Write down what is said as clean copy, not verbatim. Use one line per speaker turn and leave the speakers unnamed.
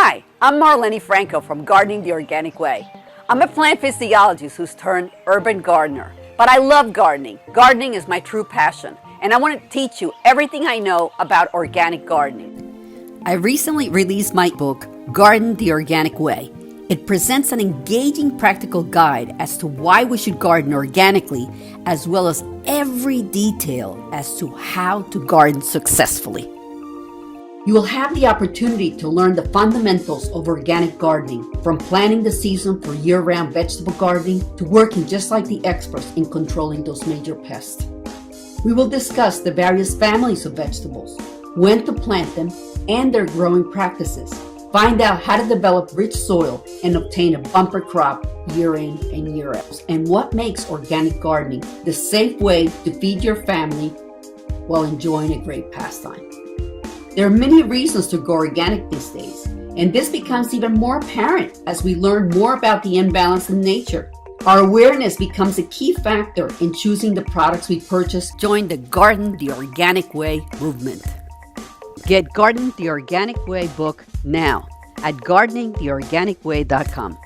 Hi, I'm Marleny Franco from Gardening the Organic Way. I'm a plant physiologist who's turned urban gardener, but I love gardening. Gardening is my true passion, and I want to teach you everything I know about organic gardening. I recently released my book, Garden the Organic Way. It presents an engaging practical guide as to why we should garden organically, as well as every detail as to how to garden successfully. You will have the opportunity to learn the fundamentals of organic gardening, from planning the season for year-round vegetable gardening to working just like the experts in controlling those major pests. We will discuss the various families of vegetables, when to plant them, and their growing practices. Find out how to develop rich soil and obtain a bumper crop year in and year out, and what makes organic gardening the safe way to feed your family while enjoying a great pastime. There are many reasons to go organic these days, and this becomes even more apparent as we learn more about the imbalance in nature. Our awareness becomes a key factor in choosing the products we purchase. Join the Garden the Organic Way movement. Get Garden the Organic Way book now at gardeningtheorganicway.com.